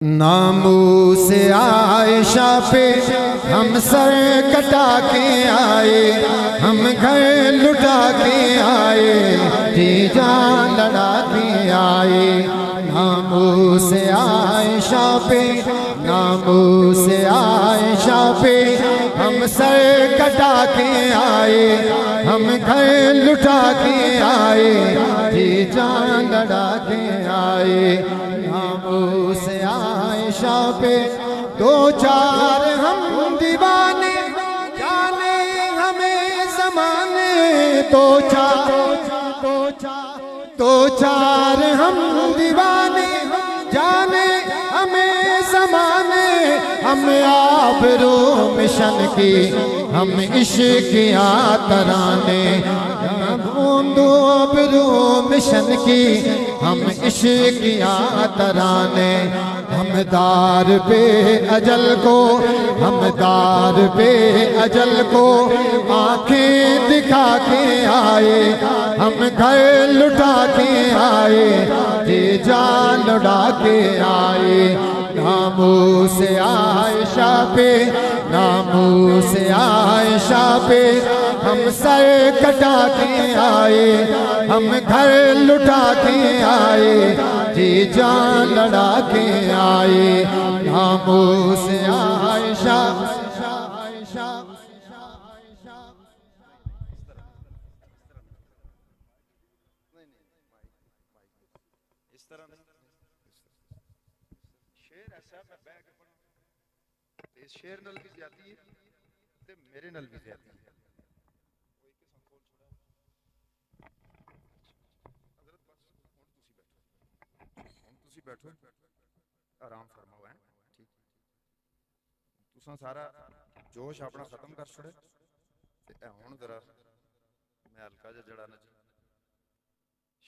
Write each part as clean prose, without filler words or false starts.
ناموس عائشہ پہ ہم سر کٹا کے آئے، ہم گھر لٹا کے آئے، جی جان لڑا کے آئے۔ ناموس عائشہ پہ، ناموس عائشہ پہ ہم سر کٹا کے آئے، ہم گھر لٹا کے آئے، جی جان لڑا کے آئے۔ ناموس عائشہ پہ دو چار ہم دیوانے، جانے ہمیں زمانے، دو چار ہم دیوانے، جانے ہمیں زمانے۔ ہم آبرو مشن کی، ہم عشقیاں ترانے، بوندو آبرو مشن کی، ہم عشقیاں ترانے۔ ہم دار پہ اجل کو، ہم دار پہ اجل کو آنکھیں دکھا کے آئے، ہم گھر لٹا کے آئے، جی جان لڑا کے آئے۔ ناموس عائشہ پہ، ناموس عائشہ پہ ہم سر کٹا کے آئے، ہم گھر لٹا کے آئے، جی جان لڑا کے آئے۔ ناموس عائشہ۔ شیر نل بھی زیادی ہے تے میرے نل بھی زیادی ہے۔ حضرت بس ہن تسی بیٹھو آرام فرماؤ ہیں، ٹھیک تساں سارا جوش اپنا ختم کر چھڑے تے ہن ذرا میں ہلکا جڑا نا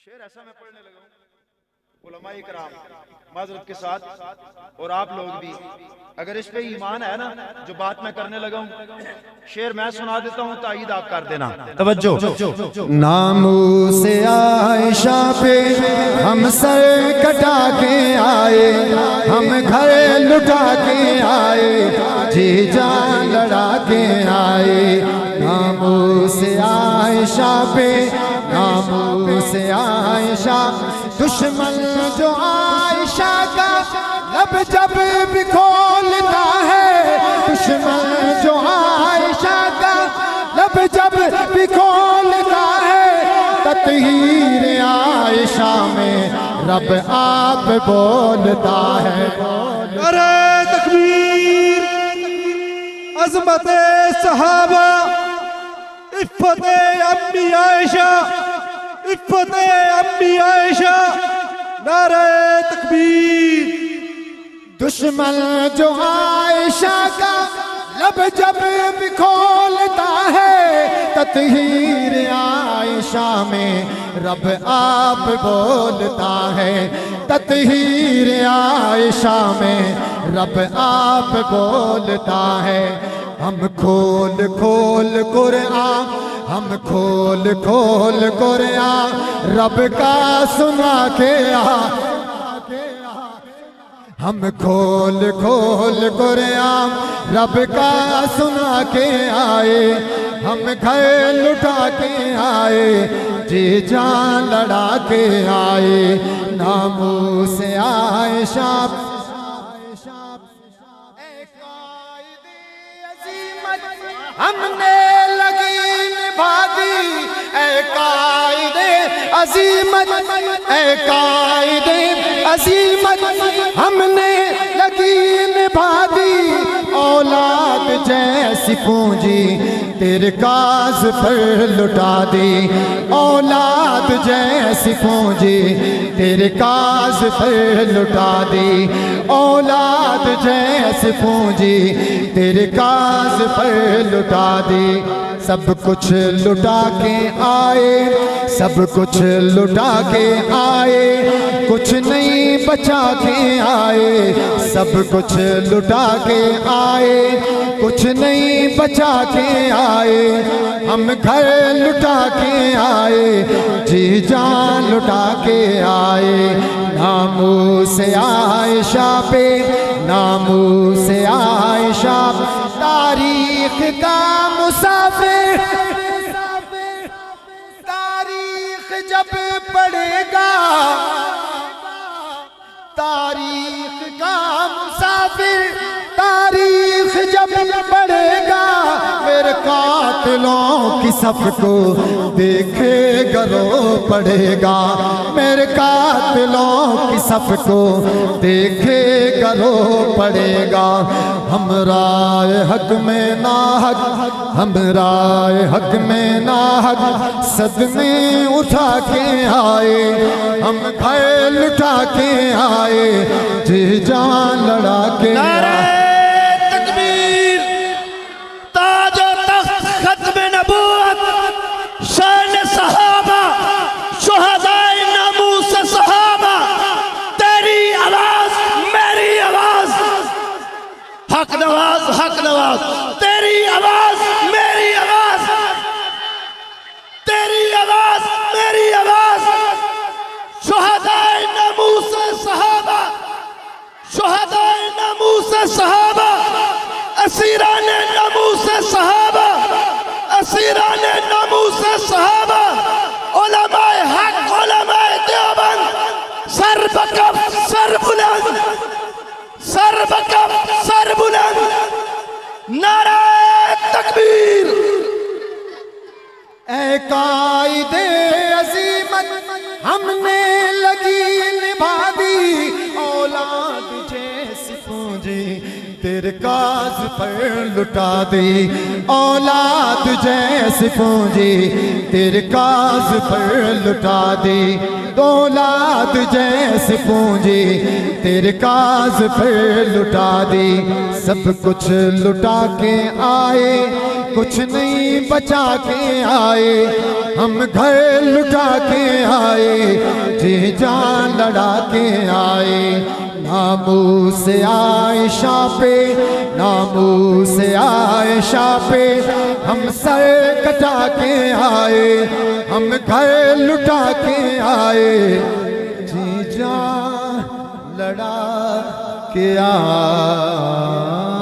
شعر ایسا میں پڑھنے لگا ہوں۔ علماء کرام معذرت کے ساتھ اور آپ لوگ بھی اگر اس پہ ایمان ہے نا جو بات میں کرنے لگا ہوں، شعر میں سنا دیتا ہوں، تائید آپ کر دینا، توجہ۔ ناموس عائشہ پہ ہم سر کٹا کے آئے، ہم گھر لٹا کے آئے، جی جان لڑا کے آئے۔ ناموس عائشہ پہ، ناموس عائشہ، دشمن جو عائشہ کا لب جب بھی کھولتا ہے، دشمن جو عائشہ کا لب جب بھی کھولتا ہے، تطہیر عائشہ میں رب آپ بولتا ہے۔ نعرہ تکبیر، عظمت صحابہ، عفت امی عائشہ، عفت امی عائشہ، نعرہ تکبیر۔ دشمن جو عائشہ کا لب جب بھی کھولتا ہے، تطہیر عائشہ میں رب آپ بولتا ہے، تطہیر عائشہ میں رب آپ بولتا ہے۔ ہم کھول کھول قرآن، ہم کھول کھول قرآن رب کا سنا کے ہم کھول کھول قرآن رب کا سنا کے آئے، ہم گھر لٹا کے آئے، جی جان لڑا کے آئے۔ ناموس عائشہ ہم نے لگی نبھا دی، اے قائد عظیمت، اے قائد عظیمت، ہم نے لگی نبھا دی۔ اولاد جیسی پونجی تیرے کاز پر لٹا دی، اولاد جیسی پونجی تیرے کاز پر لٹا دی، اولاد جیسی پونجی تیرے کاز پر لٹا دی۔ سب کچھ لٹا کے آئے، سب کچھ لٹا کے آئے، کچھ نہیں بچا کے آئے، سب کچھ لٹا کے آئے کچھ نہیں بچا کے آئے ہم گھر لٹا کے آئے جی جان لٹا کے آئے ناموس عائشہ پہ ناموس عائشہ تاریخ کا مسافر تاریخ جب پڑھے گا تاریخ کا مسافر تاریخ جب پڑھے گا میرے قاتلوں کی صف کو دیکھے گا رو پڑے گا میرے قاتلوں کی صف کو دیکھے گا رو پڑے گا ہم رائے حق میں ناحق ہم رائے حق میں ناحق صدمے اٹھا کے آئے ہم گھر لٹا کے آئے جی جان لڑا کے آئے تکبیر تاج و تخت ختم نبوت شان صحابہ شہدائے ناموس صحابہ تیری آواز میری آواز حق نواز تیری آواز میری آواز تیری آواز میری آواز شہدائے ناموس صحابہ شہدائے ناموس صحابہ اسیران ناموس صحابہ اسیران ناموس صحابہ علماء حق علماء دیوبند سر بکف سر بلند سر بکف سر بلند نعرہ تکبیر اے قائد عظیمت ہم نے لگی نبھا دی اولاد جیسی پونجی تیرے کاز پر لٹا دی اولاد جیسی پونجی تیرے کاز پر لٹا دی اولاد جیسی پونجی تیرے کاز پر لٹا دی سب کچھ لٹا کے آئے کچھ نہیں بچا کے آئے ہم گھر لٹا کے آئے جی جان لڑا کے آئے ناموس عائشہ پہ ناموس عائشہ پہ ہم سر کٹا کے آئے ہم گھر لٹا کے آئے جی جان لڑا کے آئے